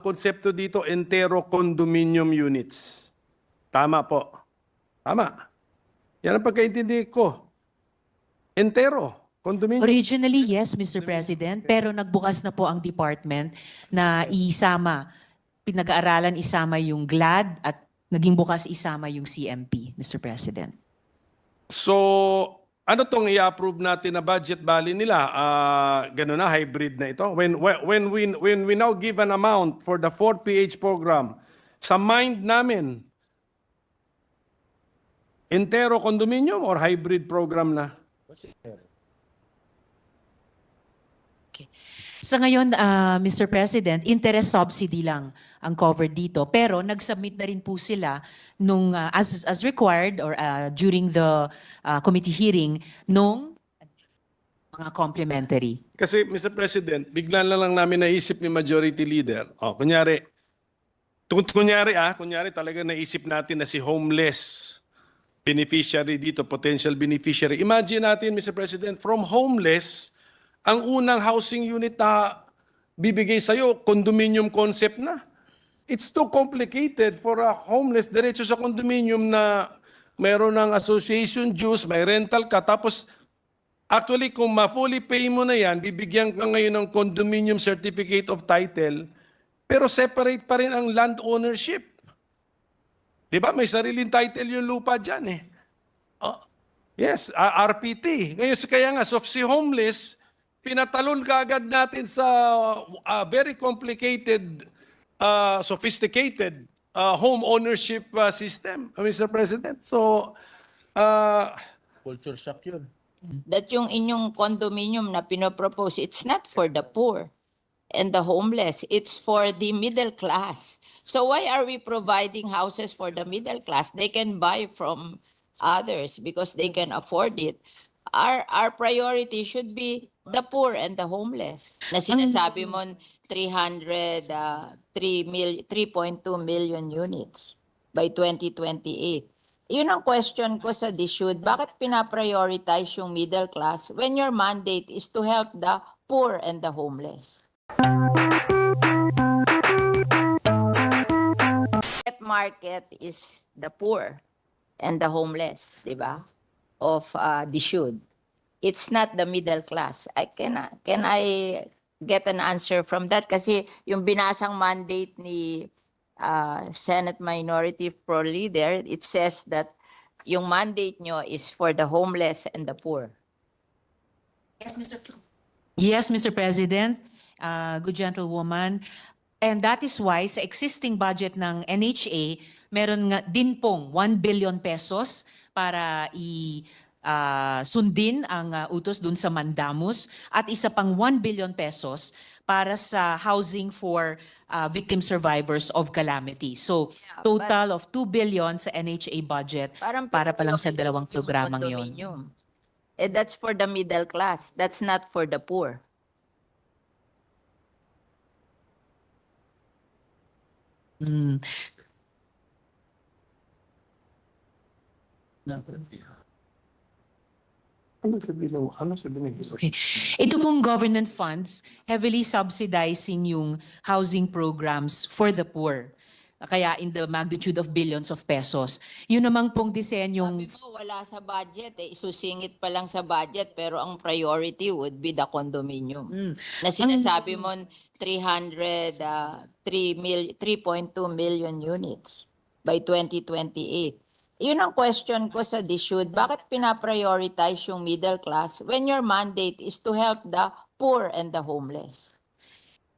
konsepto dito, entero condominium units. Tama po. Tama. Yan ang pagkaintindi ko. Entero condominium. Originally, yes, Mr. President, pero nagbukas na po ang department na isama, pinag-aaralan isama yung GLAD at naging bukas isama yung CMP, Mr. President. So, ano tong i-approve natin na budget bali nila? Ganun na, hybrid na ito. When we now give an amount for the 4PH program, sa mind namin, entero condominium or hybrid program na? Sa ngayon, Mr. President, interest subsidy lang ang covered dito. Pero nag-submit na rin po sila nung, as required or during the committee hearing nung mga complementary. Kasi, Mr. President, bigla na lang namin naisip ni Majority Leader. Kunyari talaga naisip natin na si homeless beneficiary dito, potential beneficiary. Imagine natin, Mr. President, from homeless, ang unang housing unit na bibigay sa'yo, condominium concept na. It's too complicated for a homeless diretso sa condominium na mayroon ng association dues, may rental ka, tapos actually kung ma-fully pay mo na yan, bibigyan ka ngayon ng condominium certificate of title, pero separate pa rin ang land ownership. Di ba? May sariling title yung lupa dyan eh. Yes, RPT. Ngayon kaya nga, so si homeless, pinatalon ka agad natin sa very complicated, sophisticated home ownership system, Mr. President. So, culture shock yun. That yung inyong condominium na pinopropose, it's not for the poor and the homeless. It's for the middle class. So why are we providing houses for the middle class? They can buy from others because they can afford it. Our priority should be the poor and the homeless. Na sinasabi mo 3.2 million units by 2028. Yun ang question ko sa DSUD. Bakit pinaprioritize yung middle class when your mandate is to help the poor and the homeless? Market is the poor and the homeless, di ba? Of DSUD. It's not the middle class. Can I get an answer from that? Kasi yung binasang mandate ni Senate Minority Pro Leader, it says that yung mandate nyo is for the homeless and the poor. Yes, Mr. President, good gentlewoman. And that is why sa existing budget ng NHA, meron nga din pong 1 billion pesos para sundin ang utos dun sa Mandamus at isa pang 1 billion pesos para sa housing for victim survivors of calamity. So, total of 2 billion sa NHA budget para pa lang sa dalawang programang yon. That's for the middle class. That's not for the poor. Okay. Ito pong government funds heavily subsidizing yung housing programs for the poor. Kaya in the magnitude of billions of pesos. Yun namang pong disenyong... Sabi mo, wala sa budget. Isusingit pa lang sa budget pero ang priority would be the condominium. Na sinasabi mo 3.2 million units by 2028. Yun ang question ko sa DSUD. Bakit pinaprioritize yung middle class when your mandate is to help the poor and the homeless?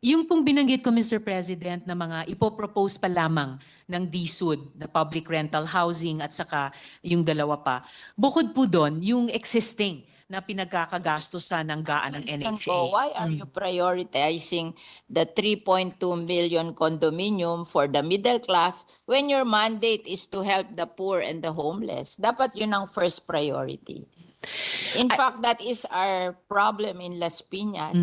Yung pong binanggit ko, Mr. President, na mga ipopropose pa lamang ng DSUD, na public rental housing at saka yung dalawa pa. Bukod po doon, yung existing na pinagkakagastosan ng gaan ng NHA. Why are you prioritizing the 3.2 million condominium for the middle class when your mandate is to help the poor and the homeless? Dapat yun ang first priority. In fact, that is our problem in Las Piñas.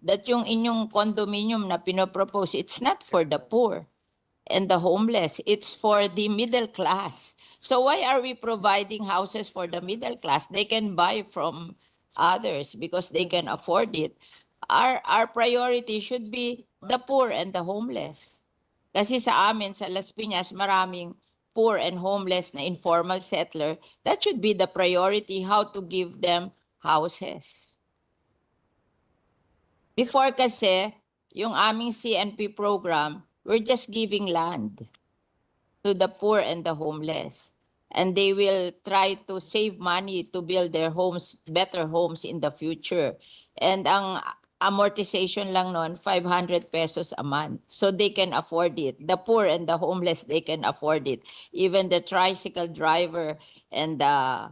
That yung inyong condominium na pinopropose, it's not for the poor and the homeless. It's for the middle class. So why are we providing houses for the middle class? They can buy from others because they can afford it. Our priority should be the poor and the homeless. Kasi sa amin, sa Las Piñas, maraming poor and homeless na informal settler. That should be the priority, how to give them houses. Before kasi, yung aming CNP program, we're just giving land to the poor and the homeless. And they will try to save money to build their homes, better homes in the future. And ang amortization lang noon, 500 pesos a month. So they can afford it. The poor and the homeless, they can afford it. Even the tricycle driver and the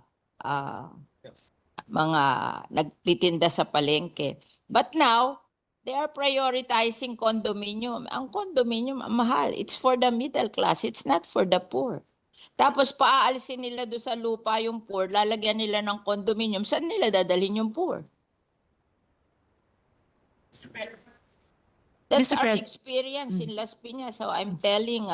mga nagtitinda sa palengke. But now, they are prioritizing condominium. Ang condominium, mahal. It's for the middle class. It's not for the poor. Tapos paaalisin nila doon sa lupa yung poor, lalagyan nila ng condominium. Saan nila dadalhin yung poor? That's Mr. our Pres- experience in Las Piñas. So I'm telling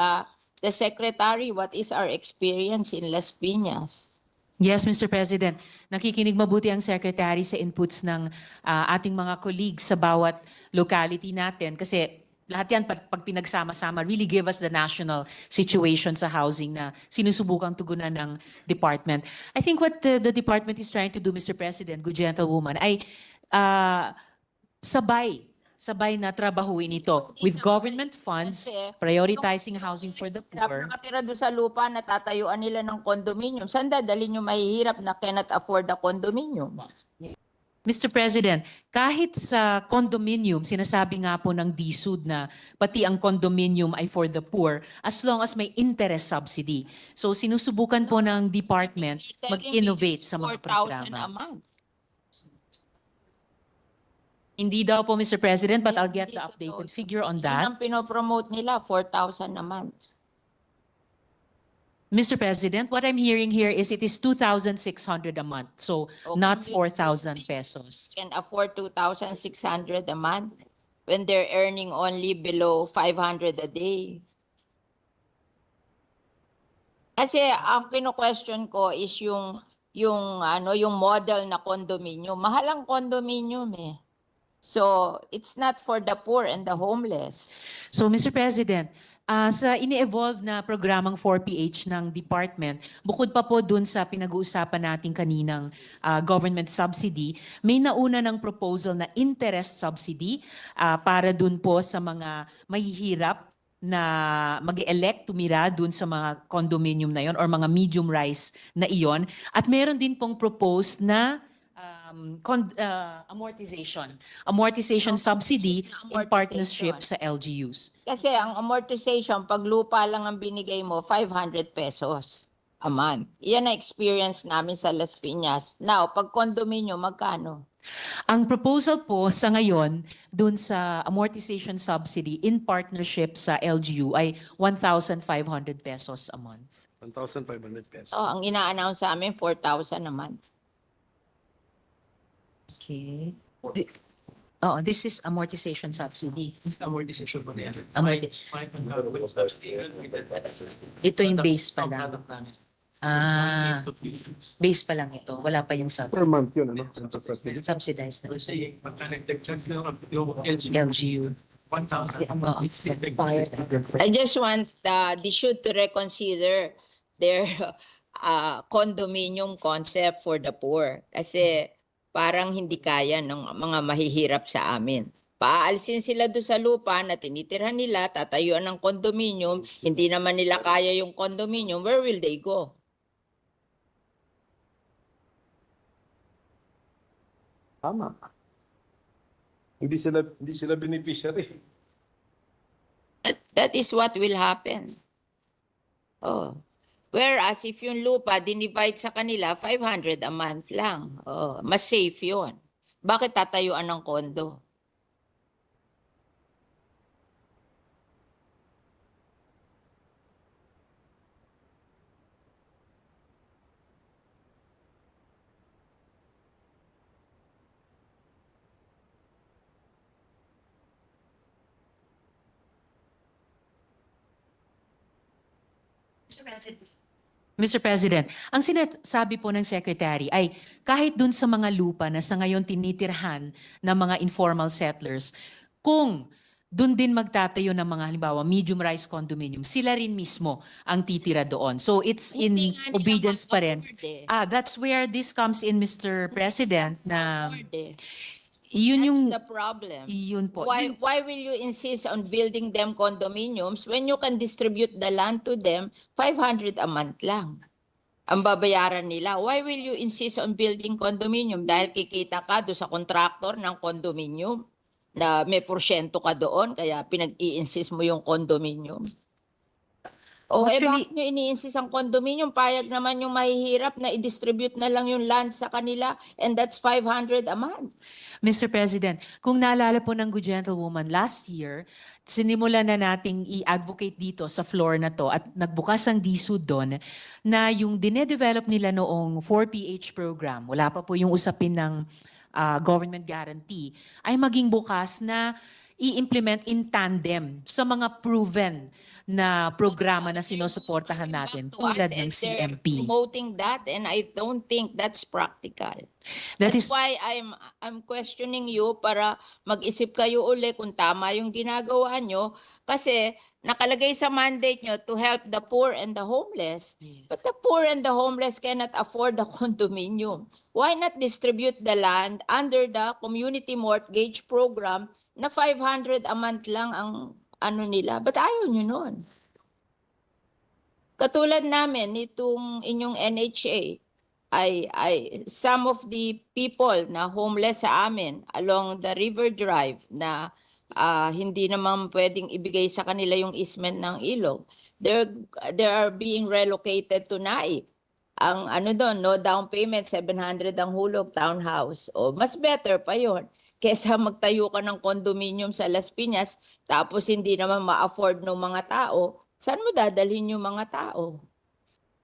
the secretary what is our experience in Las Piñas. Yes, Mr. President. Nakikinig mabuti ang Secretary sa inputs ng ating mga colleagues sa bawat locality natin kasi lahat yan pag pinagsama-sama really give us the national situation sa housing na sinusubukang tugunan ng department. I think what the department is trying to do, Mr. President, good gentlewoman, ay sabay na trabahuin ito with government funds, prioritizing housing for the poor. Nakatira doon sa lupa, natatayuan nila ng condominium. Saan dadalhin yung mahihirap na cannot afford the condominium? Mr. President, kahit sa condominium, sinasabi nga po ng DSUD na pati ang condominium ay for the poor as long as may interest subsidy. So sinusubukan po ng department mag-innovate sa mga 4,000 a programa. month. Hindi daw po, Mr. President, but I'll get Hindi the totoo. updated figure on Yun that. ang pinopromote nila, 4,000 a month. Mr. President, what I'm hearing here is it is 2,600 a month, so Oh, not hindi. 4,000 pesos. Can afford 2,600 a month when they're earning only below 500 a day. Kasi ang kino-question ko is yung model na condominium. Mahal ang condominium eh. So, it's not for the poor and the homeless. So, Mr. President, sa ini-evolve na programang 4PH ng department, bukod pa po dun sa pinag-uusapan natin kaninang government subsidy, may nauna ng proposal na interest subsidy para dun po sa mga mahihirap na mag-elect tumira dun sa mga condominium na yon or mga medium rise na iyon. At meron din pong proposed na amortization subsidy in partnership sa LGUs. Kasi ang amortization, pag lupa lang ang binigay mo, 500 pesos a month. Iyan ang experience namin sa Las Piñas. Now, pag condominium, magkano? Ang proposal po sa ngayon dun sa amortization subsidy in partnership sa LGU ay 1,500 pesos a month. 1,500 pesos. So, ang ina-announce sa amin, 4,000 a month. Okay. This is amortization subsidy. Amortization pa niya. Ito yung base pa lang. Base pa lang ito. Wala pa yung Per month yun, ano? subsidized na. Kasi pagka nagdagdag yung LGU. 1,000. I just want the should to reconsider their condominium concept for the poor. Kasi parang hindi kaya ng mga mahihirap sa amin. Paalisin sila doon sa lupa na tinitirhan nila, tatayuan ng condominium, hindi naman nila kaya yung condominium, where will they go? Tama. Hindi sila beneficiary. That is what will happen. Oh. Whereas if yung lupa dinivide sa kanila 500 a month lang. Oh, mas safe 'yon. Bakit tatayuan ng kondo? Mr. President, ang sinasabi po ng Secretary ay kahit dun sa mga lupa na sa ngayon tinitirhan ng mga informal settlers, kung doon din magtatayo ng mga halimbawa medium-rise condominium. Sila rin mismo ang titira doon. So it's Hindi in nga nila obedience pa rin. ma-afford eh. That's where this comes in, Mr. President, na Ma-afford eh. yun yung, That's the problem. yun po. Why will you insist on building them condominiums when you can distribute the land to them 500 a month lang? Ang babayaran nila. Why will you insist on building condominium? Dahil kikita ka do sa contractor ng condominium na may porsyento ka doon, kaya pinag-i-insist mo yung condominium. O Actually- bakit nyo ini-insist ang condominium? Payag naman yung mahihirap na i-distribute na lang yung land sa kanila, and that's 500 a month. Mr. President, kung naalala po ng good gentlewoman last year, sinimula na nating i-advocate dito sa floor na to at nagbukas ang DSUD doon na yung dinedevelop nila noong 4PH program, wala pa po yung usapin ng government guarantee, ay maging bukas na i-implement in tandem sa mga proven na programa na sinusuportahan natin tulad ng CMP. Promoting that, and I don't think that's practical. That That's is why I'm questioning you para mag-isip kayo uli kung tama yung ginagawa nyo, kasi nakalagay sa mandate nyo to help the poor and the homeless. But the poor and the homeless cannot afford a condominium. Why not distribute the land under the community mortgage program na 500 a month lang ang ano nila? But ayaw nyo nun. Katulad namin, itong inyong NHA, ay some of the people na homeless sa amin along the River Drive na hindi naman pwedeng ibigay sa kanila yung easement ng ilog, they are being relocated to Naik. Ang ano doon, no down payment, 700 ang hulog, townhouse. O mas better pa yon kesa magtayo ka ng condominium sa Las Piñas tapos hindi naman ma-afford ng mga tao. Saan mo dadalhin yung mga tao?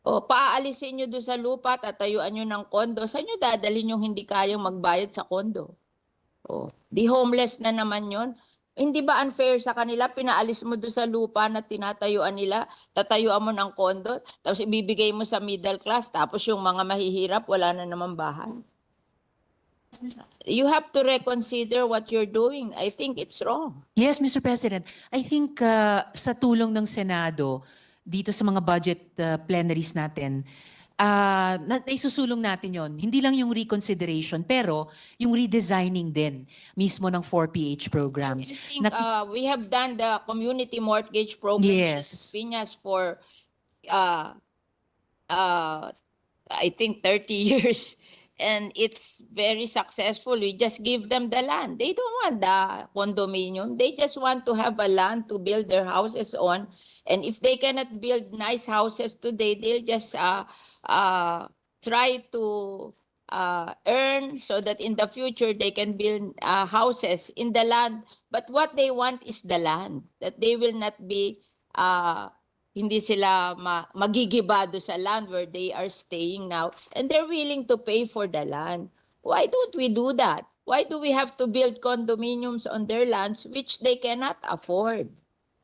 O paaalisin nyo doon sa lupa, tatayuan nyo ng kondo. Saan nyo dadalhin yung hindi kayang magbayad sa kondo? O, di homeless na naman yon. Hindi ba unfair sa kanila? Pinaalis mo doon sa lupa na tinatayuan nila, tatayuan mo ng kondo, tapos ibibigay mo sa middle class, tapos yung mga mahihirap, wala na naman bahay. You have to reconsider what you're doing. I think it's wrong. Yes, Mr. President. I think sa tulong ng Senado, dito sa mga budget plenaries natin, isusulong natin yon. Hindi lang yung reconsideration, pero yung redesigning din mismo ng 4PH program. I think we have done the community mortgage program in Yes. Las Piñas for I think 30 years. And it's very successful. We just give them the land. They don't want the condominium. They just want to have a land to build their houses on. And if they cannot build nice houses today, they'll just try to earn so that in the future they can build houses in the land. But what they want is the land, that they will not be hindi sila magigibado sa land where they are staying now, and they're willing to pay for the land. Why don't we do that? Why do we have to build condominiums on their lands which they cannot afford?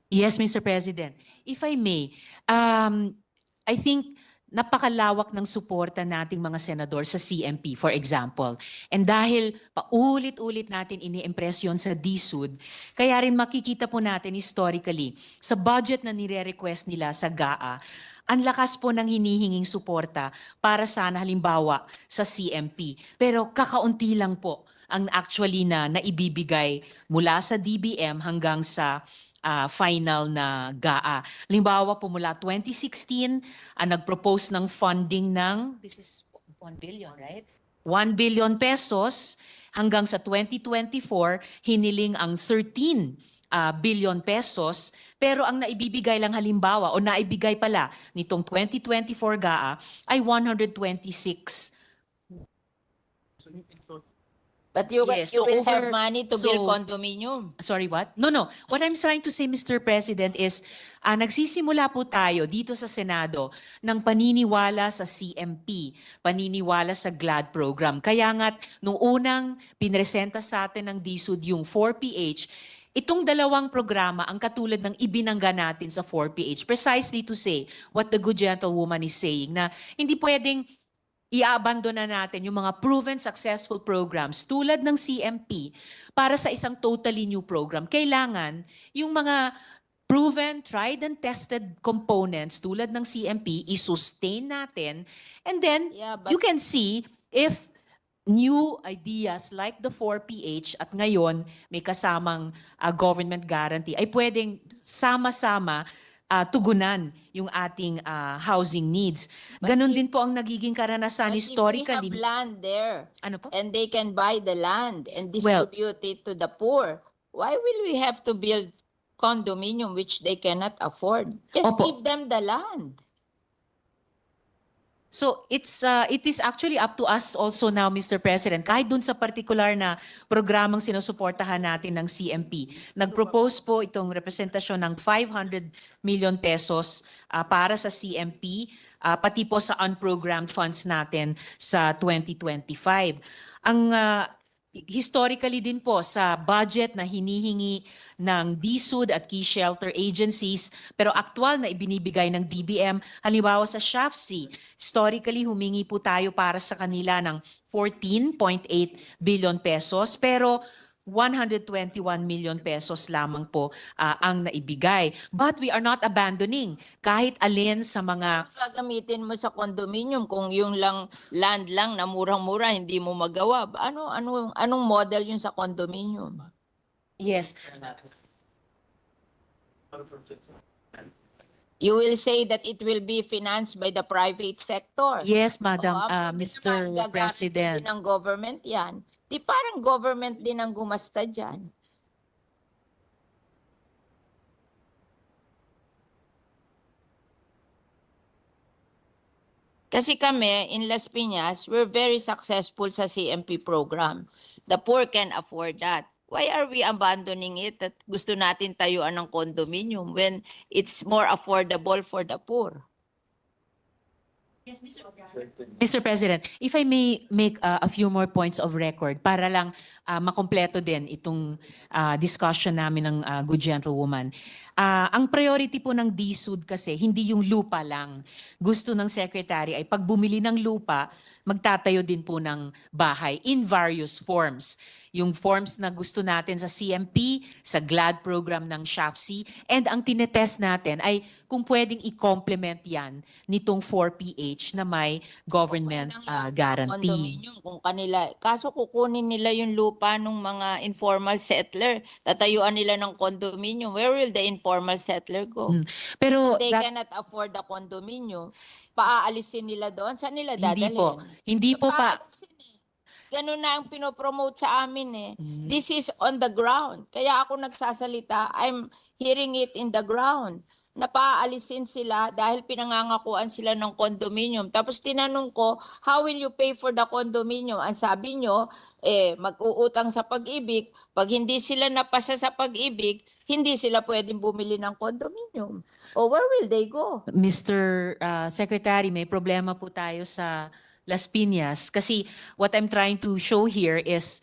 Yes, Mr. President. If I may, I think napakalawak ng suporta nating mga senador sa CMP, for example. And dahil paulit-ulit natin ini-impress yun sa DSUD, kaya rin makikita po natin historically, sa budget na nire-request nila sa GAA, ang lakas po ng hinihinging suporta para sana halimbawa sa CMP. Pero kakaunti lang po ang actually na naibibigay mula sa DBM hanggang sa final na GAA. Halimbawa po mula 2016, nag-propose ng funding ng, this is 1 billion, right? 1 billion pesos hanggang sa 2024, hiniling ang 13 billion pesos. Pero ang naibibigay lang halimbawa, o naibigay pala nitong 2024 GAA ay 126. But you, Yes, you so will have over- money to so- build condominium. Sorry, what? No. What I'm trying to say, Mr. President, is nagsisimula po tayo dito sa Senado ng paniniwala sa CMP, paniniwala sa GLAD program. Kaya nga't nung unang pinresenta sa atin ng DSUD yung 4PH, itong dalawang programa ang katulad ng ibinangga natin sa 4PH, precisely to say what the good gentlewoman is saying, na hindi pwedeng iaabandona natin yung mga proven successful programs tulad ng CMP para sa isang totally new program. Kailangan yung mga proven, tried and tested components tulad ng CMP, i-sustain natin, and then Yeah, you but can see if new ideas like the 4PH at ngayon may kasamang government guarantee ay pwedeng sama-sama tugunan yung ating housing needs. Ganon din po ang nagiging karanasan but if we have historically. land there Ano po? and they can buy the land and Well- distribute it to the poor, why will we have to build condominium which they cannot afford? Just Opo. give them the land. So it is actually up to us also now, Mr. President, kahit dun sa particular na programang sinusuportahan natin ng CMP. Nag-propose po itong representasyon ng 500 million pesos para sa CMP, pati po sa unprogrammed funds natin sa 2025. Ang historically din po sa budget na hinihingi ng DSUD at key shelter agencies pero aktual na ibinibigay ng DBM, halimbawa sa SHAFC, historically humingi po tayo para sa kanila ng 14.8 billion pesos pero 121 million pesos lamang po ang naibigay. But we are not abandoning kahit alin sa mga Gagamitin mo sa condominium kung yung lang land lang na murang-mura hindi mo magawa. Anong model yun sa condominium? yes. You will say that it will be financed by the private sector. Yes, Madam Oo, Mr. gagamit President. din ng government yan. Di parang government din ang gumasta dyan. Kasi kami, in Las Piñas, we're very successful sa CMP program. The poor can afford that. Why are we abandoning it at gusto natin tayuan ng condominium when it's more affordable for the poor? Mr. President, if I may make a few more points of record para lang makompleto din itong discussion namin ng good gentlewoman. Ang priority po ng DSUD kasi hindi yung lupa lang. Gusto ng Secretary ay pag bumili ng lupa, magtatayo din po ng bahay in various forms. Yung forms na gusto natin sa CMP, sa GLAD program ng SHAFC, and ang tinetest natin ay kung pwedeng i-complement yan nitong 4PH na may government guarantee. Condominium kung kanila. Kaso kukunin nila yung lupa ng mga informal settler. Tatayuan nila ng condominium. Where will the informal settler go? Pero They that- cannot afford the condominium. Paaalisin nila doon. Saan nila hindi dadalhin? po. Hindi po pa. Paaalisin eh. Ganun na ang pinopromote sa amin eh. This is on the ground. Kaya ako nagsasalita, I'm hearing it in the ground. Napaalisin sila dahil pinangangakuan sila ng condominium. Tapos tinanong ko, how will you pay for the condominium? Ang sabi nyo, mag-uutang sa Pag-ibig. Pag hindi sila napasa sa Pag-ibig, hindi sila pwedeng bumili ng condominium. O where will they go? Mr. Secretary, may problema po tayo sa Las Piñas kasi what I'm trying to show here is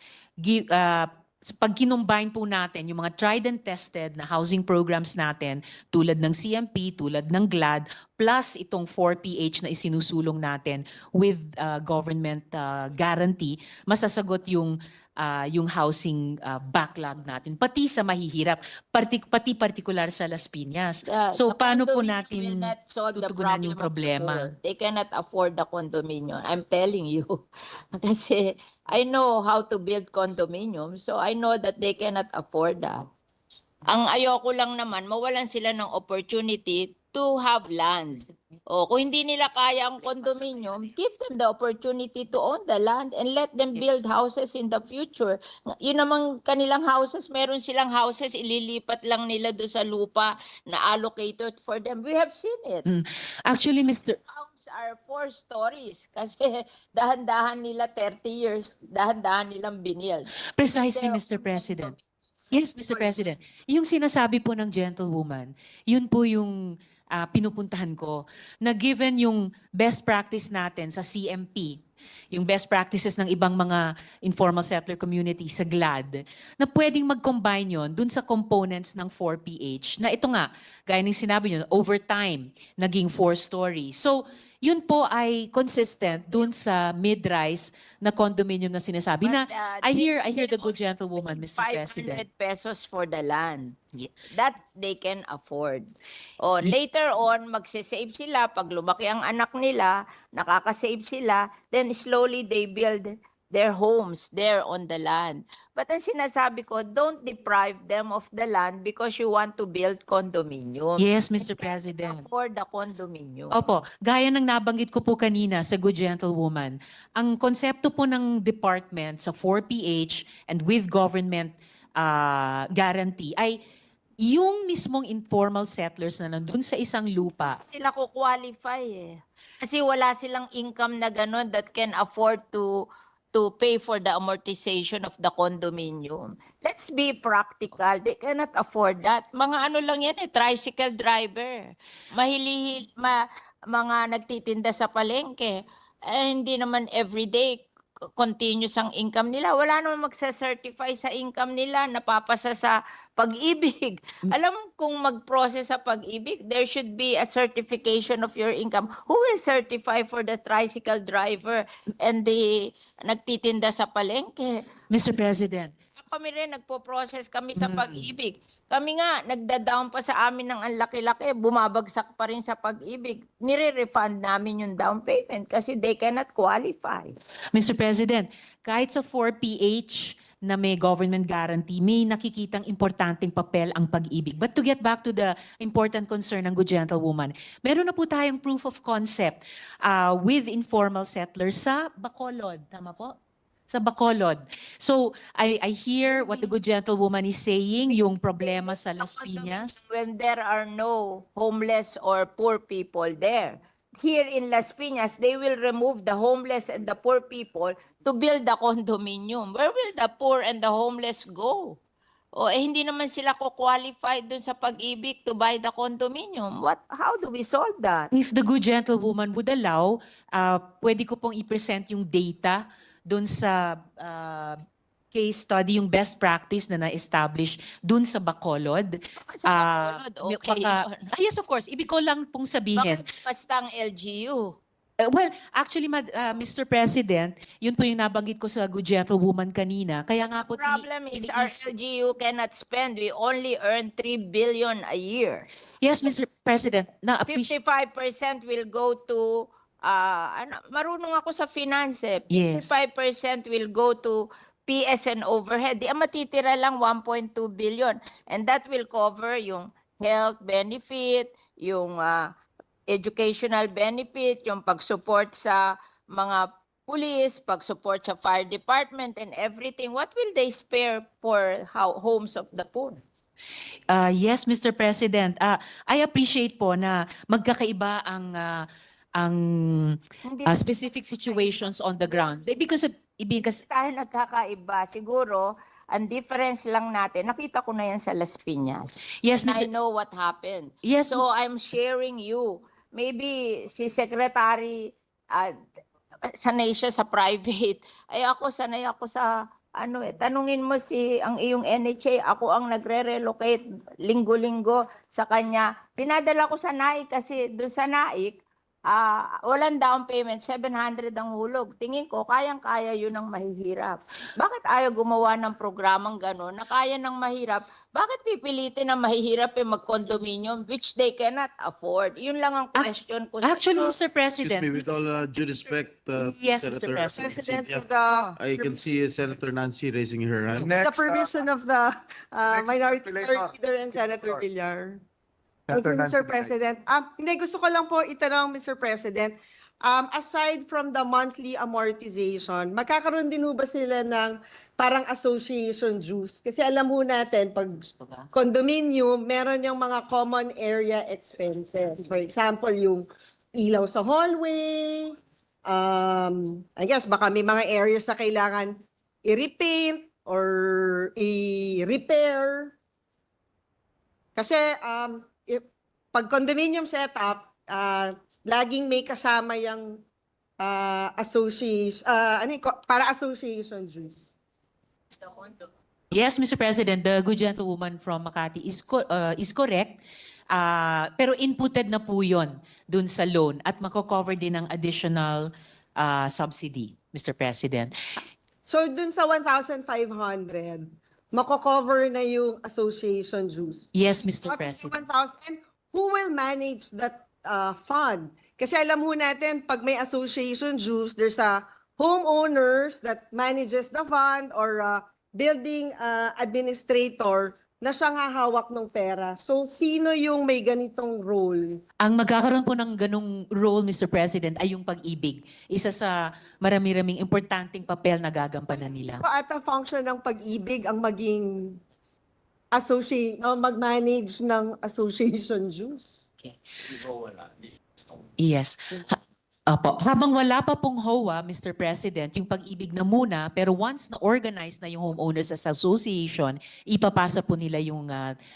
pag kinumbine po natin yung mga tried and tested na housing programs natin tulad ng CMP, tulad ng GLAD, plus itong 4PH na isinusulong natin with government guarantee, masasagot yung housing backlog natin, pati sa mahihirap, pati particular sa Las Piñas. So The paano po condominium natin will not solve the tutugunan problem yung of the problema? poor. They cannot afford the condominium. I'm telling you. Kasi I know how to build condominium, so I know that they cannot afford that. Ang ayoko lang naman, mawalan sila ng opportunity to have land. O kung hindi nila kaya ang condominium, give them the opportunity to own the land and let them build houses in the future. Yun namang kanilang houses, meron silang houses, ililipat lang nila doon sa lupa na allocated for them. We have seen it. Actually, Mr. Homes are 4 stories kasi dahan-dahan nila 30 years, dahan-dahan nilang binild. Precisely, There- Mr. President. Yes, Mr. President. Yung sinasabi po ng gentlewoman, yun po yung pinupuntahan ko na given yung best practice natin sa CMP, yung best practices ng ibang mga informal settler community sa GLAD, na pwedeng mag-combine yon dun sa components ng 4PH na ito nga, gaya ng sinabi nyo, over time, naging 4-story. So, yun po ay consistent dun sa mid-rise na condominium na sinasabi na I hear the good gentlewoman, Mr. President. 500 pesos for the land. That they can afford. O later on, magsisave sila. Pag lumaki ang anak nila, nakakasave sila, then slowly they build their homes there on the land. But ang sinasabi ko, don't deprive them of the land because you want to build condominium. Yes, Mr. President. For the condominium. Opo, gaya ng nabanggit ko po kanina sa Good Gentlewoman, ang konsepto po ng department sa 4PH and with government guarantee ay yung mismong informal settlers na nandun sa isang lupa. Sila ko qualify eh. Kasi wala silang income na gano'n that can afford to pay for the amortization of the condominium. Let's be practical. They cannot afford that. Mga ano lang yan tricycle driver. Mga nagtitinda sa palengke. Hindi naman everyday continuous ang income nila. Wala naman magsa-certify sa income nila, napapasa sa pag-ibig. Alam mo, kung mag-process sa pag-ibig, there should be a certification of your income. Who will certify for the tricycle driver and the nagtitinda sa palengke? Mr. President, Kami rin, nagpo-process kami sa pag-ibig. Kami nga, nagda-down pa sa amin ng ang laki-laki, bumabagsak pa rin sa pag-ibig. Nire-refund namin yung down payment kasi they cannot qualify. Mr. President, kahit sa 4PH na may government guarantee, may nakikitang importanteng papel ang pag-ibig. But to get back to the important concern ng Good Gentlewoman, meron na po tayong proof of concept with informal settlers sa Bacolod. Tama po? Sa Bacolod. So, I hear what the Good Gentlewoman is saying, yung problema sa Las Piñas. When there are no homeless or poor people there. Here in Las Piñas, they will remove the homeless and the poor people to build the condominium. Where will the poor and the homeless go? Hindi naman sila qualify dun sa pag-ibig to buy the condominium. How do we solve that? If the Good Gentlewoman would allow, pwede ko pong i-present yung data doon sa case study, yung best practice na na-establish doon sa Bacolod. Sa Bacolod, okay yun. Yes, of course. Ibig ko lang pong sabihin. Bakit basta ang LGU? Well, actually, Mr. President, yun po yung nabanggit ko sa Good Gentlewoman kanina. Kaya nga po, Problem is our LGU cannot spend. We only earn 3 billion a year. Yes, Mr. President, na-appreciate. 55% will go to marunong ako sa finance eh. Yes. 55% will go to PS and overhead. Di matitira lang 1.2 billion. And that will cover yung health benefit, yung educational benefit, yung pag-support sa mga police, pag-support sa fire department and everything. What will they spare for homes of the poor? Yes, Mr. President. I appreciate po na magkakaiba ang specific situations on the ground. Because Tayo nagkakaiba. Siguro, ang difference lang natin, nakita ko na yan sa Las Piñas. yes, And I Mr. know what happened. Yes, So I'm sharing you. Maybe si Secretary sanay siya sa private. Ay ako sanay ako sa tanungin mo ang iyong NHA, ako ang nagre-relocate linggo-linggo sa kanya. Dinadala ko sa NAIC kasi doon sa NAIC, walang down payment, 700 ang hulog. Tingin ko, kayang-kaya yun ang mahihirap. Bakit ayaw gumawa ng programang gano'n na kaya ng mahirap? Bakit pipilitin ang mahihirap mag-condominium which they cannot afford? Yun lang ang question ko. Actually, Mr. Excuse President. me, with all due respect, Yes, Mr. Senator President. Yes. the I can see Senator Nancy raising her hand. the permission of the minority leader and Senator Villar. Thank you, Mr. President. Hindi, gusto ko lang po itanong, Mr. President, aside from the monthly amortization, magkakaroon din ho ba sila ng parang association dues? Kasi alam ho natin, pag condominium, meron yung mga common area expenses. For example, yung ilaw sa hallway, I guess baka may mga areas na kailangan i-repaint or i-repair. Kasi pag condominium setup, laging may kasama yung association, para association dues. Yes, Mr. President, the good gentlewoman from Makati is correct. Pero inputted na po yun dun sa loan at mako-cover din ng additional subsidy, Mr. President. So dun sa 1,500, mako-cover na yung association dues. Yes, Mr. What is the President. 1,000? And who will manage that fund? Kasi alam ho natin, pag may association dues, there's a homeowners that manages the fund or building administrator na siyang hahawak ng pera. So, sino yung may ganitong role? Ang magkakaroon po ng ganong role, Mr. President, ay yung pag-ibig. Isa sa marami-raming importanteng papel na gagampanan nila. At a function ng pag-ibig ang maging mag-manage ng association dues. Yes. Opo. Habang wala pa pong HOA, Mr. President, yung pag-ibig na muna, pero once na-organize na yung Homeowners Association, ipapasa po nila yung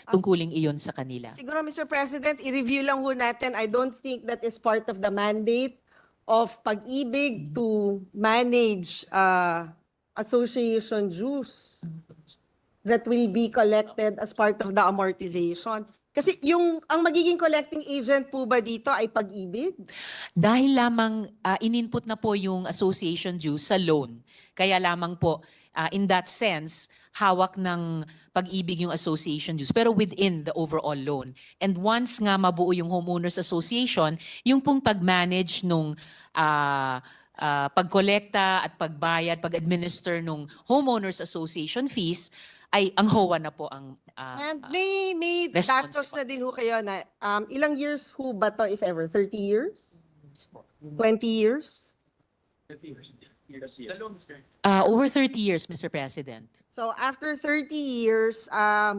tungkuling iyon sa kanila. Siguro, Mr. President, i-review lang ho natin. I don't think that is part of the mandate of pag-ibig to manage association dues that will be collected as part of the amortization. Kasi ang magiging collecting agent po ba dito ay pag-ibig? Dahil lamang in-input na po yung association dues sa loan. Kaya lamang po, in that sense, hawak ng pag-ibig yung association dues, pero within the overall loan. And once nga mabuo yung Homeowners Association, yung pong pag-manage nung pagkolekta at pagbayad, pag-administer nung Homeowners Association fees, ay ang HOA na po ang And may responsible. datos na din ho kayo na ilang years ho ba to if ever? 30 years? 20 years? Over 30 years, Mr. President. So after 30 years,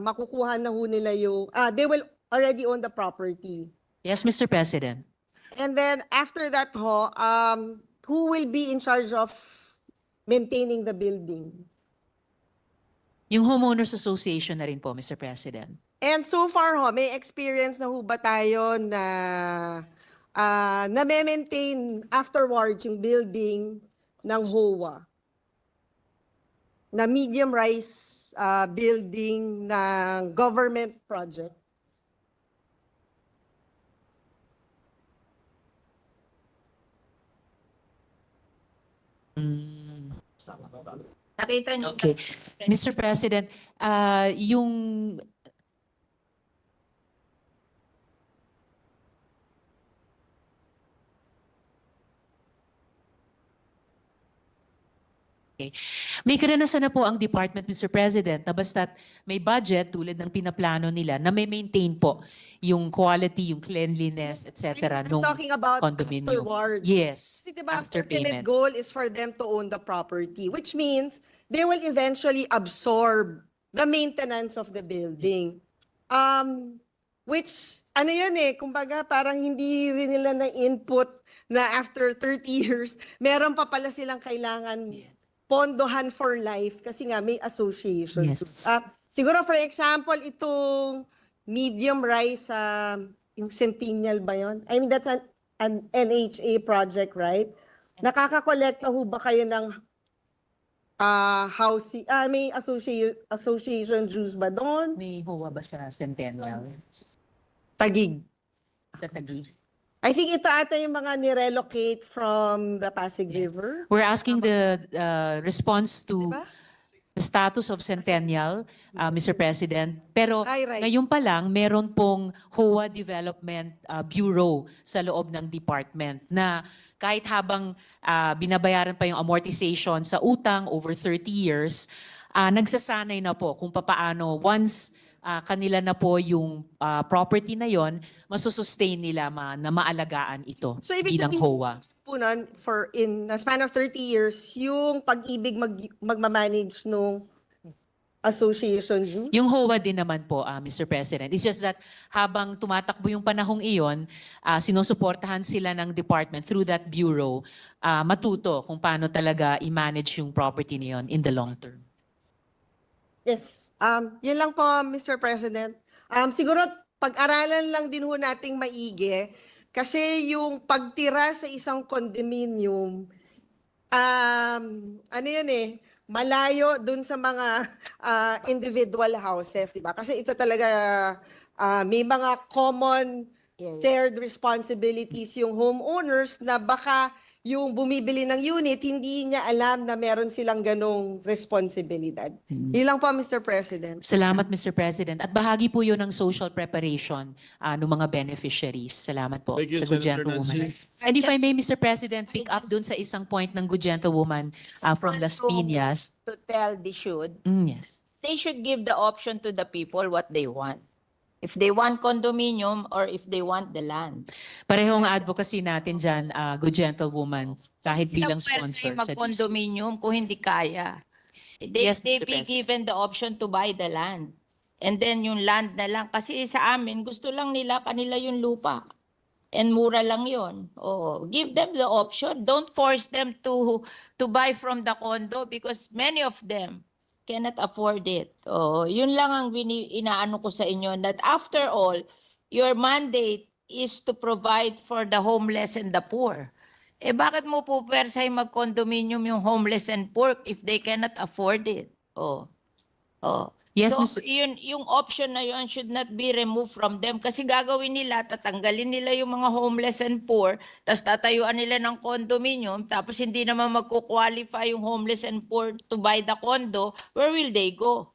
makukuha na ho nila yung, they will already own the property. Yes, Mr. President. And then after that ho, who will be in charge of maintaining the building? Yung Homeowners Association na rin po, Mr. President. And so far ho, may experience na ho ba tayo na na-maintain afterwards yung building ng HOA? Na medium-rise building ng government project? Nakita niyo Okay. Mr. President, yung Okay. May karanasan na po ang department, Mr. President, na basta't may budget tulad ng pinaplano nila na may maintain po yung quality, yung cleanliness, etc. I'm nung talking about condominium. afterwards. Yes, Kasi diba, after ultimate payment. goal is for them to own the property, which means they will eventually absorb the maintenance of the building. Which, ano yun kumbaga parang hindi rin nila na-input na after 30 years, meron pa pala silang kailangan pondohan for life kasi nga may association. Yes. Siguro for example, itong medium rise, yung Centennial ba yun? I mean, that's an NHA project, right? Nakakakolekta ho ba kayo ng housing, may association dues ba doon? May HOA ba sa Centennial? Tagig. Sa Taguig? I think ito ata yung mga nirelocate from the Pasig River. We're asking the response to Diba? the status of Centennial, Mr. President. Pero Ay, right. ngayon pa lang, meron pong HOA Development Bureau sa loob ng department na kahit habang binabayaran pa yung amortization sa utang over 30 years, nagsasanay na po kung papaano once kanila na po yung property na yon, masusustain nila na maalagaan ito So, ibig bilang sabihin, HOA. po nun, for in a span of 30 years, yung pag-ibig magmamanage nung association dues? Yung HOA din naman po, Mr. President. It's just that habang tumatakbo yung panahong iyon, sinusuportahan sila ng department through that bureau, matuto kung paano talaga i-manage yung property na yun in the long term. Yes. Yun lang po, Mr. President. Siguro pag-aralan lang din ho nating maigi kasi yung pagtira sa isang condominium, ano yun malayo dun sa mga individual houses, di ba? Kasi ito talaga, may mga common Yes. shared responsibilities yung homeowners na baka yung bumibili ng unit, hindi niya alam na meron silang ganong responsibilidad. Yun lang po, Mr. President. Salamat, Mr. President. At bahagi po yun ng social preparation ng mga beneficiaries. Salamat po Thank you, sa good Senator gentlewoman. Nancy. And if I may, Mr. President, pick up dun sa isang point ng good gentlewoman from Las Piñas. To tell the should, Yes. they should give the option to the people what they want. If they want condominium or if they want the land. Parehong advocacy natin dyan, good gentlewoman, kahit bilang sponsor. Sa sa mag-condominium kung hindi kaya. They, Yes, they Mr. be President. given the option to buy the land. And then yung land na lang. Kasi sa amin, gusto lang nila, kanila yung lupa. And mura lang yon. Oh, give them the option. Don't force them to buy from the condo because many of them cannot afford it. Oh, yun lang ang inaano ko sa inyo that after all, your mandate is to provide for the homeless and the poor. Eh bakit mo po persay mag-condominium yung homeless and poor if they cannot afford it? Oh. Oh. Yes, So, Mr. yung option na yun should not be removed from them kasi gagawin nila, tatanggalin nila yung mga homeless and poor, tapos tatayuan nila ng condominium, tapos hindi naman magkukwalify yung homeless and poor to buy the condo, where will they go?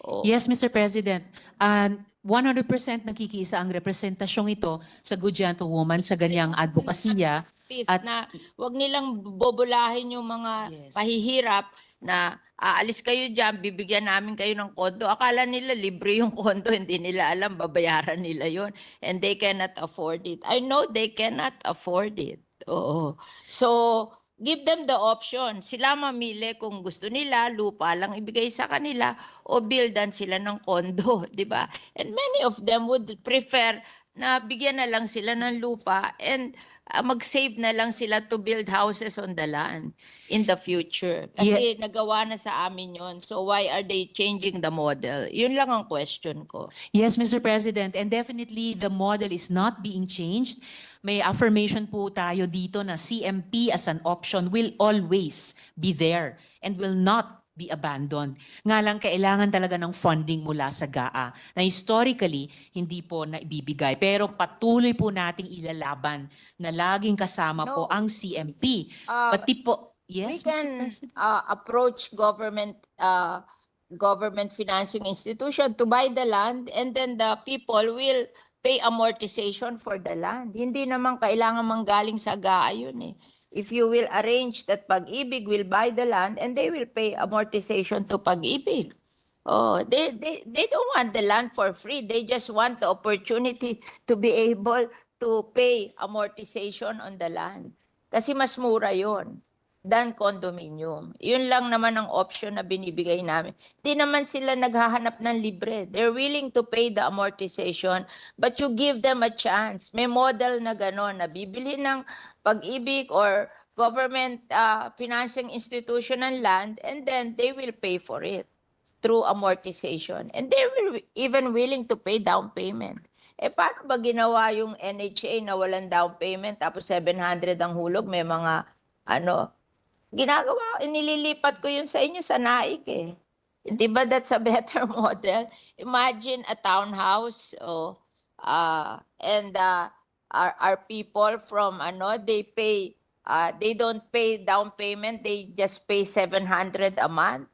Oh. Yes, Mr. President. 100% nakikiisa ang representasyong ito sa good gentlewoman sa ganyang advokasya. Please, At- na wag nilang bobolahin yung mga Yes. pahihirap na aalis kayo dyan, bibigyan namin kayo ng kondo. Akala nila libre yung kondo, hindi nila alam, babayaran nila yon and they cannot afford it. I know they cannot afford it. Oo. So, give them the option. Sila mamili kung gusto nila, lupa lang ibigay sa kanila o buildan sila ng kondo, di ba? And many of them would prefer na bigyan na lang sila ng lupa and mag-save na lang sila to build houses on the land in the future. Kasi nagawa na sa amin yon. So why are they changing the model? Yun lang ang question ko. Yes, Mr. President, and definitely the model is not being changed. May affirmation po tayo dito na CMP as an option will always be there and will not be abandoned. Nga lang kailangan talaga ng funding mula sa GAA na historically hindi po naibibigay. Pero patuloy po nating ilalaban na laging kasama po No. ang CMP. Uh, Pati po, we yes, can Mr. President. approach government financing institution to buy the land and then the people will pay amortization for the land. Hindi naman kailangan manggaling sa GAA yun eh. If you will arrange that Pag-ibig will buy the land and they will pay amortization to Pag-ibig. Oh, they don't want the land for free. They just want the opportunity to be able to pay amortization on the land. Kasi mas mura yon than condominium. Yun lang naman ang option na binibigay namin. Di naman sila naghahanap ng libre. They're willing to pay the amortization, but you give them a chance. May model na gano'n, na bibili ng Pag-ibig or government financing institution ng land, and then they will pay for it through amortization. And they will even willing to pay down payment. Eh, paano ba ginawa yung NHA na walang down payment, tapos 700 ang hulog, may mga, ginagawa, inililipat ko yun sa inyo sa NAIC eh. Di ba that's a better model? Imagine a townhouse, and our people from, they pay, they don't pay down payment, they just pay 700 a month.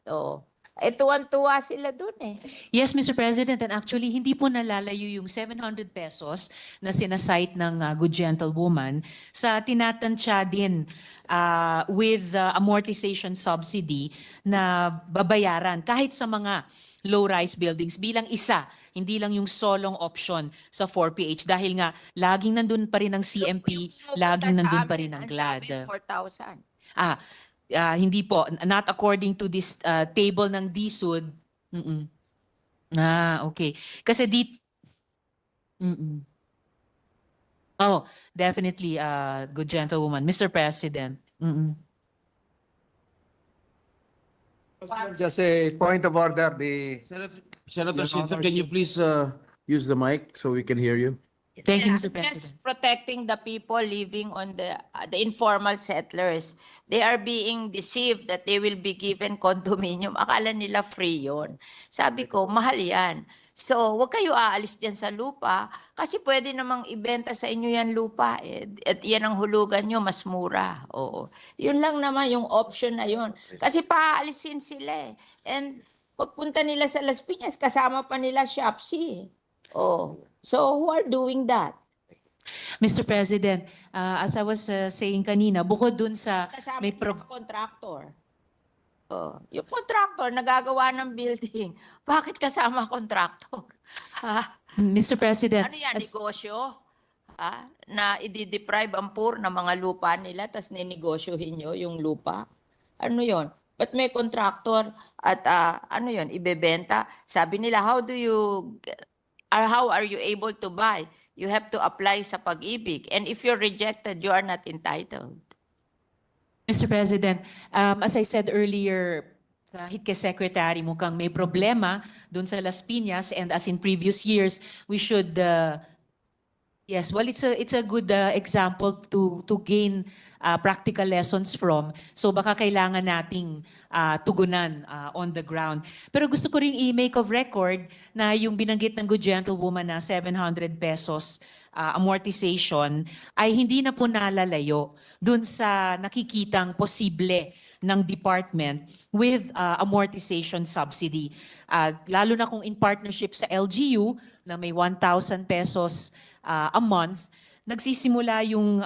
Tuwan-tuwa sila dun eh. Yes, Mr. President, and actually hindi po nalalayo yung 700 pesos na sinasite ng good gentlewoman sa tinatansya din with amortization subsidy na babayaran kahit sa mga low-rise buildings bilang isa, hindi lang yung solong option sa 4PH dahil nga laging nandun pa rin ang CMP, laging nandun pa rin ang GLAD. 4,000. Hindi po, not according to this table ng DSUD. Okay. Kasi Oh, definitely, good gentlewoman. Mr. President. Just a point of order, Senator Your Sito, Honor, can you please use the mic so we can hear you. Thank you, Yeah, Mr. just President. protecting the people living on the informal settlers. They are being deceived that they will be given condominium. Akala nila free yon. Sabi ko, mahal yan. So, huwag kayo aalis dyan sa lupa kasi pwede namang ibenta sa inyo yan lupa. At yan ang hulugan nyo, mas mura. Oo. Yun lang naman yung option na yun. Kasi paaalisin sila eh. And pagpunta nila sa Las Piñas, kasama pa nila Shopsy. Oh. So, who are doing that? Mr. President, as I was saying kanina, bukod dun sa Kasama may yung contractor. Oh, yung contractor nagagawa ng building. Bakit kasama contractor? Ha? Mr. President, Ano yan, as- negosyo? Ha? Na i-deprive ang poor ng mga lupa nila tapos ninegosyohin nyo yung lupa? Ano yon? But may contractor at ano yon, ibebenta. Sabi nila, how are you able to buy? You have to apply sa pag-ibig. And if you're rejected, you are not entitled. Mr. President, as I said earlier, kahit kay Secretary mukhang may problema dun sa Las Piñas, and as in previous years, we should yes, well, it's a good example to gain practical lessons from. So baka kailangan nating tugunan on the ground. Pero gusto ko ring i-make of record na yung binanggit ng good gentlewoman na 700 pesos amortization ay hindi na po nalalayo dun sa nakikitang posible ng department with amortization subsidy. Lalo na kung in partnership sa LGU na may 1,000 pesos a month, nagsisimula yung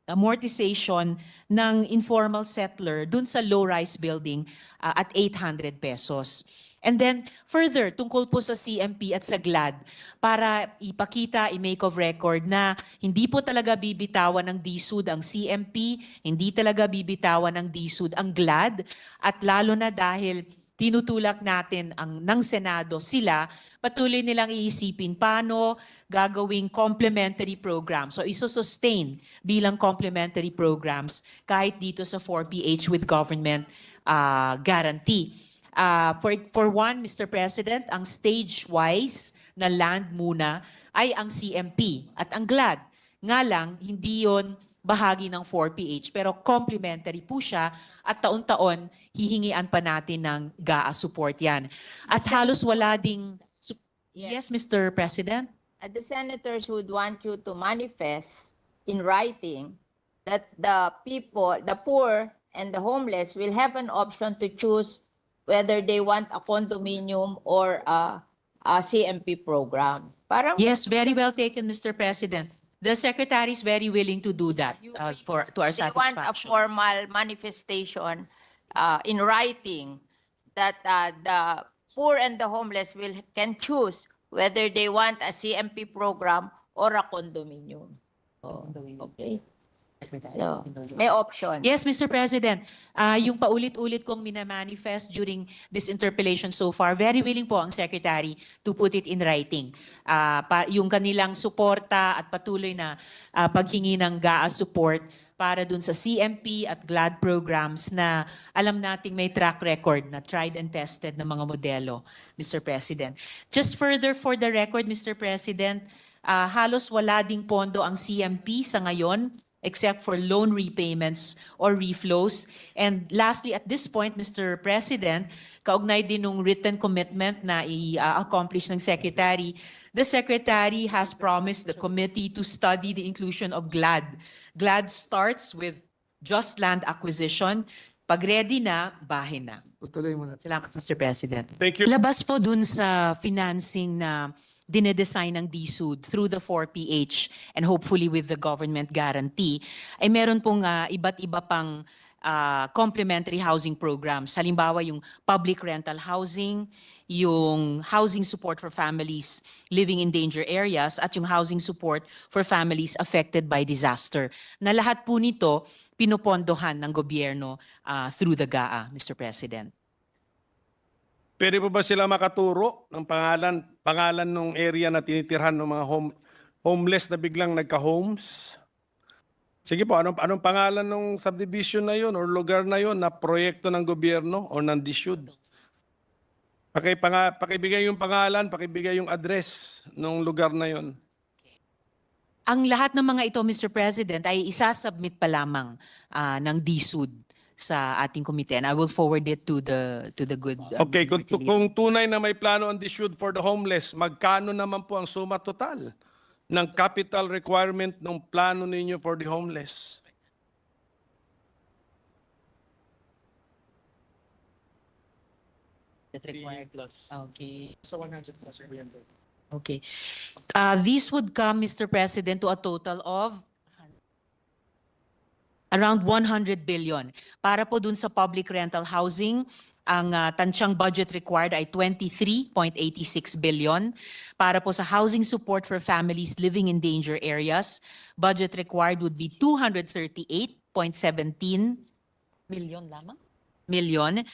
amortization ng informal settler dun sa low-rise building at 800 pesos. And then further, tungkol po sa CMP at sa GLAD, para ipakita, i-make of record na hindi po talaga bibitawan ng DSUD ang CMP, hindi talaga bibitawan ng DSUD ang GLAD, at lalo na dahil tinutulak natin ng Senado sila, patuloy nilang iisipin paano gagawing complementary program. So iso-sustain bilang complementary programs kahit dito sa 4PH with government guarantee. For one, Mr. President, ang stage-wise na land muna ay ang CMP at ang GLAD. Nga lang, hindi yon bahagi ng 4PH, pero complementary po siya at taon-taon hihingian pa natin ng GAA support yan. At halos wala ding... Yes, Mr. President? The senators would want you to manifest in writing that the people, the poor and the homeless will have an option to choose whether they want a condominium or a CMP program. Parang Yes, very well taken, Mr. President. The Secretary is very willing to do that to our they want a satisfaction. formal manifestation in writing that the poor and the homeless can choose whether they want a CMP program or a condominium. Oh, okay. So, may option. Yes, Mr. President. Yung paulit-ulit kong minamanifest during this interpellation so far, very willing po ang Secretary to put it in writing. Yung kanilang suporta at patuloy na paghingi ng GAA support para dun sa CMP at GLAD programs na alam nating may track record na tried and tested na mga modelo, Mr. President. Just further for the record, Mr. President, halos wala ding pondo ang CMP sa ngayon except for loan repayments or reflows. And lastly, at this point, Mr. President, kaugnay din ng written commitment na i-accomplish ng Secretary, the Secretary has promised the committee to study the inclusion of GLAD. GLAD starts with just land acquisition. Pag ready na, bahin na. Salamat, Mr. President. Thank you. Labas po dun sa financing na dinedesign ng DSUD through the 4PH and hopefully with the government guarantee, ay meron pong iba't iba pang complementary housing programs. Halimbawa yung public rental housing, yung housing support for families living in danger areas, at yung housing support for families affected by disaster. Na lahat po nito pinupondohan ng gobyerno through the GAA, Mr. President. Pwede po ba sila makaturo ng pangalan ng area na tinitirhan ng mga homeless na biglang nagka-homes? Sige po, anong pangalan ng subdivision na yon or lugar na yon na proyekto ng gobyerno o ng DSUD? Pakibigay yung pangalan, pakibigay yung address ng lugar na yon. Ang lahat ng mga ito, Mr. President, ay isasubmit pa lamang ng DSUD sa ating komite. And I will forward it to the good. Okay, kung tunay na may plano ang DSUD for the homeless, magkano naman po ang suma total ng capital requirement ng plano ninyo for the homeless? required. Plus. Okay. Sa 100 plus oriented. Okay. These would come, Mr. President, to a total of around 100 billion. Para po dun sa public rental housing, ang tansyang budget required ay 23.86 billion. Para po sa housing support for families living in danger areas, budget required would be 238.17 million lamang? Million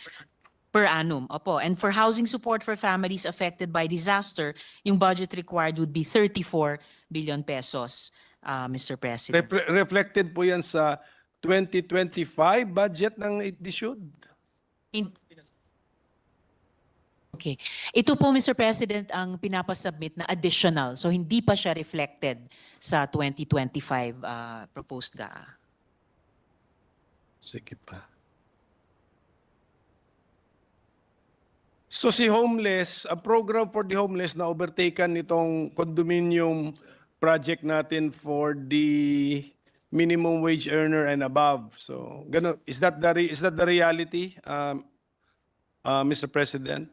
per annum. Opo. And for housing support for families affected by disaster, yung budget required would be 34 billion pesos, Mr. President. Reflected po yan sa 2025 budget ng DSUD? Okay. Ito po, Mr. President, ang pinapasubmit na additional. So, hindi pa siya reflected sa 2025 proposed GAA. Sige pa. So si homeless, a program for the homeless na overtaken nitong condominium project natin for the minimum wage earner and above. So, ganun, is that the reality, Mr. President?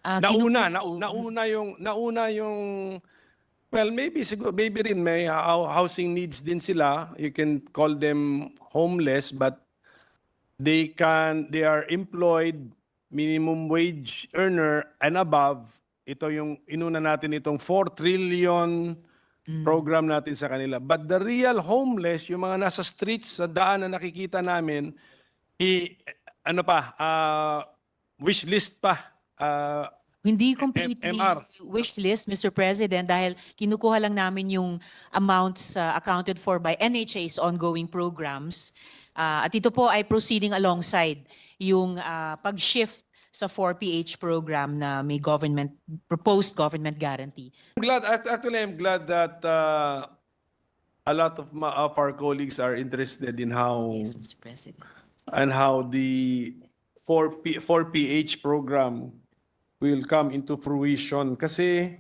Nauna yung well, maybe siguro maybe rin may housing needs din sila. You can call them homeless, but they are employed minimum wage earner and above. Ito yung inuna natin itong 4 trillion program natin sa kanila. But the real homeless, yung mga nasa streets sa daan na nakikita namin, wish list pa. Hindi completely MR. wish list, Mr. President, dahil kinukuha lang namin yung amounts accounted for by NHA's ongoing programs. At ito po ay proceeding alongside yung pag-shift sa 4PH program na may proposed government guarantee. I'm glad that a lot of our colleagues are interested in how Yes, Mr. President. and how the 4PH program will come into fruition. Kasi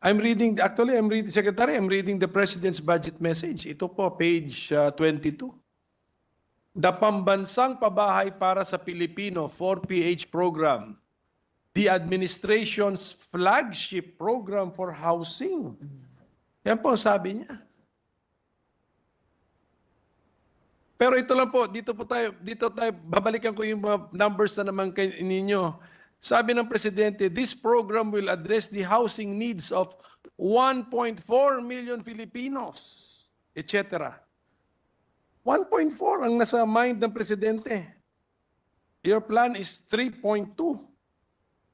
I'm reading the President's budget message. Ito po, page 22. The Pambansang Pabahay para sa Pilipino 4PH program, the administration's flagship program for housing. Yan po ang sabi niya. Pero ito lang po, dito tayo, babalikan ko yung mga numbers na naman ninyo. Sabi ng Presidente, this program will address the housing needs of 1.4 million Filipinos, etc. 1.4 ang nasa mind ng Presidente. Your plan is 3.2.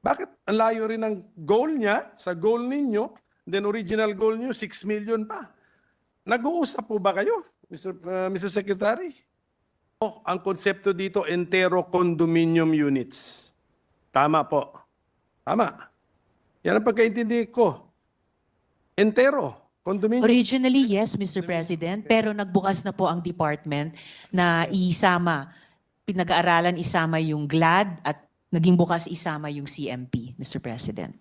Bakit? Ang layo rin ng goal niya, sa goal ninyo, then original goal niyo, 6 million pa. Nag-uusap po ba kayo, Mr. Secretary? Ang konsepto dito, entero condominium units. Tama po. Tama. Yan ang pagkaintindi ko. Entero. Condominium. Originally, yes, Mr. President, pero nagbukas na po ang department na pinag-aaralan isama yung GLAD at naging bukas isama yung CMP, Mr. President.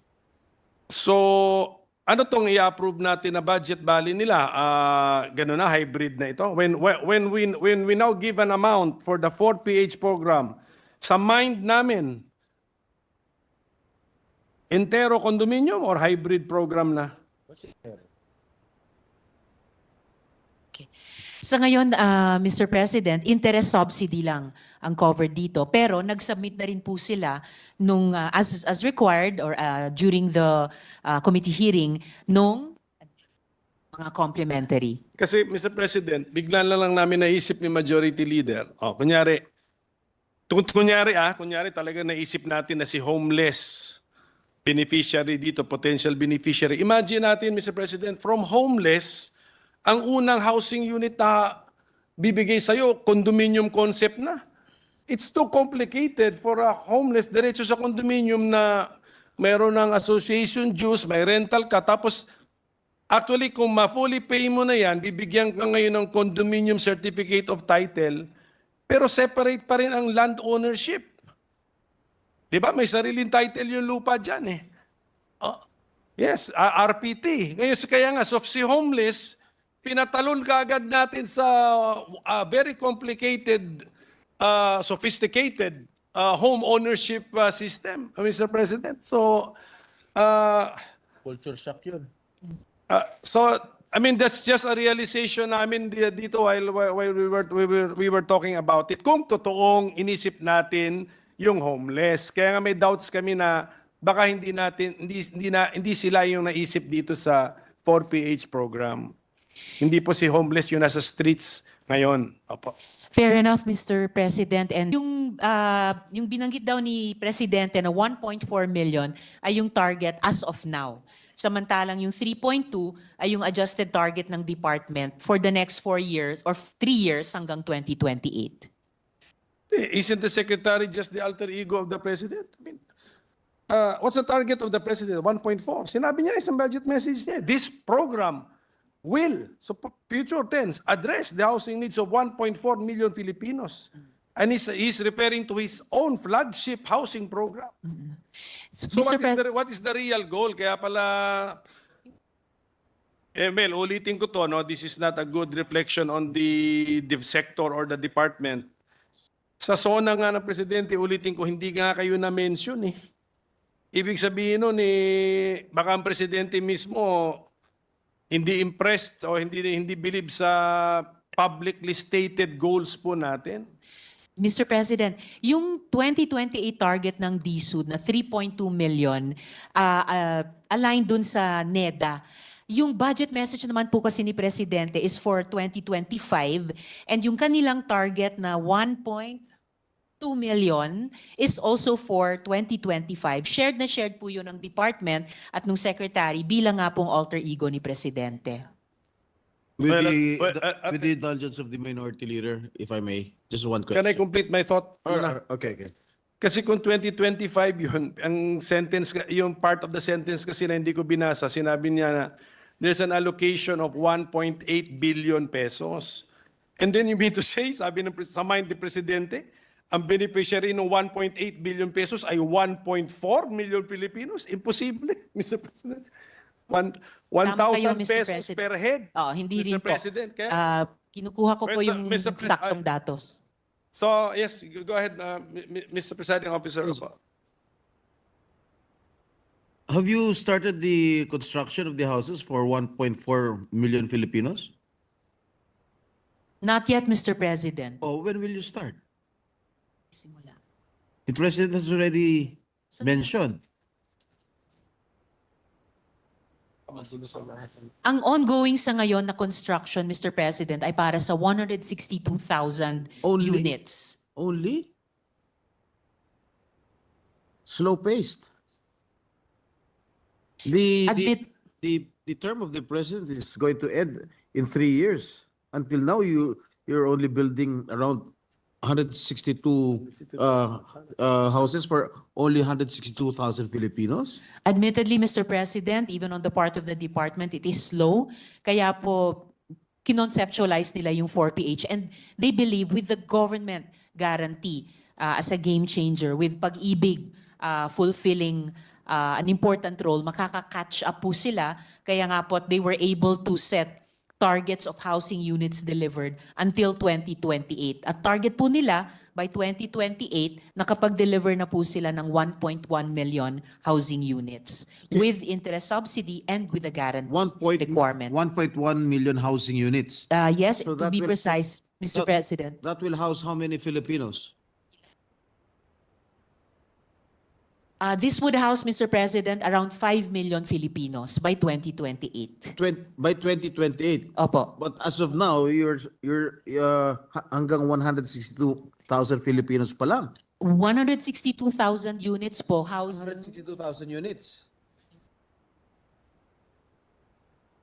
So, ano tong i-approve natin na budget bali nila? Ganun na, hybrid na ito. When we now give an amount for the 4PH program, sa mind namin, entero condominium or hybrid program na? Sa ngayon, Mr. President, interest subsidy lang ang covered dito. Pero nag-submit na rin po sila nung, as required or during the committee hearing nung mga complementary. Kasi, Mr. President, bigla na lang namin naisip ni Majority Leader. Kunyari talaga naisip natin na si homeless beneficiary dito, potential beneficiary. Imagine natin, Mr. President, from homeless, ang unang housing unit na bibigay sa'yo, condominium concept na. It's too complicated for a homeless diretso sa condominium na meron ng association dues, may rental ka, tapos actually kung ma-fully pay mo na yan, bibigyan ka ngayon ng condominium certificate of title, pero separate pa rin ang land ownership. Di ba? May sariling title yung lupa dyan eh. Oh, yes, RPT. Ngayon, kaya nga, so si homeless, pinatalon ka agad natin sa very complicated, sophisticated home ownership system, Mr. President. So, Culture shock yun. I mean, that's just a realization namin dito while we were talking about it. Kung totoong inisip natin yung homeless. Kaya nga may doubts kami na baka hindi sila yung naisip dito sa 4PH program. Hindi po si homeless yung nasa streets ngayon. Opo. Fair enough, Mr. President. And yung binanggit daw ni Presidente na 1.4 million ay yung target as of now. Samantalang yung 3.2 ay yung adjusted target ng department for the next 4 years or 3 years hanggang 2028. Isn't the secretary just the alter ego of the president? I mean, what's the target of the president? 1.4. Sinabi niya isang budget message niya. This program will, so future tense, address the housing needs of 1.4 million Filipinos. And he's referring to his own flagship housing program. So what is the real goal? Kaya pala, Mel, ulitin ko to, no? This is not a good reflection on the sector or the department. Sa SONA nga ng Presidente, ulitin ko, hindi nga kayo na-mention eh. Ibig sabihin nun eh, baka ang Presidente mismo hindi impressed o hindi believe sa publicly stated goals po natin. Mr. President, yung 2028 target ng DSUD na 3.2 million aligned dun sa NEDA. Yung budget message naman po kasi ni Presidente is for 2025 and yung kanilang target na 1.2 million is also for 2025. Shared na shared po yun ng department at nung secretary bilang nga pong alter ego ni Presidente. With, Well, with the indulgence of the minority leader, if I may, just one question. Can I complete my thought? Okay. Kasi kung 2025 yun, ang sentence, yung part of the sentence kasi na hindi ko binasa, sinabi niya na there's an allocation of 1.8 billion pesos. And then you mean to say, sabi ng sa mind ni Presidente, ang beneficiary ng 1.8 billion pesos ay 1.4 million Filipinos? Imposible, Mr. President. 1,000 kayo, Mr. pesos President. per head. Oh, hindi Mr. rin po. President, kaya... Kinukuha ko po yung Mr. Pres- saktong datos. So, yes, go ahead, Mr. Presiding Officer. Have you started the construction of the houses for 1.4 million Filipinos? Not yet, Mr. President. Oh, when will you start? Simula. The President has already mentioned. Ang ongoing sa ngayon na construction, Mr. President, ay para sa 162,000 Only? units. Only? Slow-paced. The term of the President is going to end in 3 years. Until now, you're only building around 162 houses for only 162,000 Filipinos? Admittedly, Mr. President, even on the part of the department, it is slow. Kaya po, kinonceptualize nila yung 4PH. And they believe with the government guarantee as a game changer, with Pag-ibig fulfilling an important role, makaka-catch up po sila. Kaya nga po, they were able to set targets of housing units delivered until 2028. At target po nila, by 2028, nakapag-deliver na po sila ng 1.1 million housing units with interest subsidy and with a guarantee requirement. 1.1 million housing units. Yes, So to that be will- precise, Mr. that- President. That will house how many Filipinos? This would house, Mr. President, around 5 million Filipinos by 2028. By 2028. Opo. But as of now, you're hanggang 162,000 Filipinos pa lang. 162,000 units po housing. 162,000 units.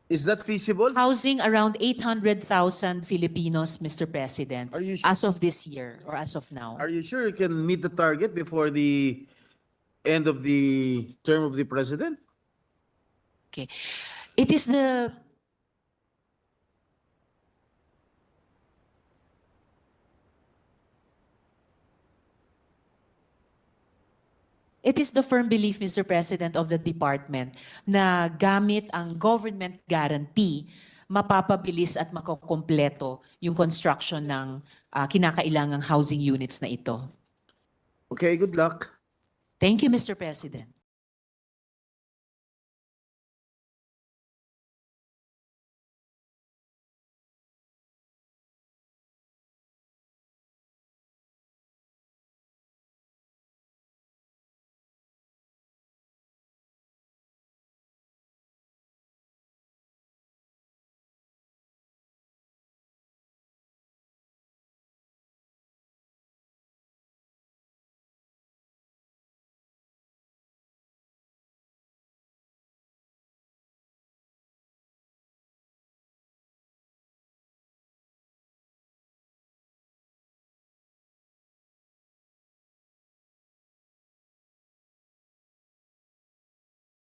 Is that feasible? Housing around 800,000 Filipinos, Mr. President, Are you sure? as of this year or as of now. Are you sure you can meet the target before the end of the term of the president? Okay. It is the It is the firm belief, Mr. President, of the department na gamit ang government guarantee, mapapabilis at makukumpleto yung construction ng kinakailangang housing units na ito. Okay, good luck. Thank you, Mr. President.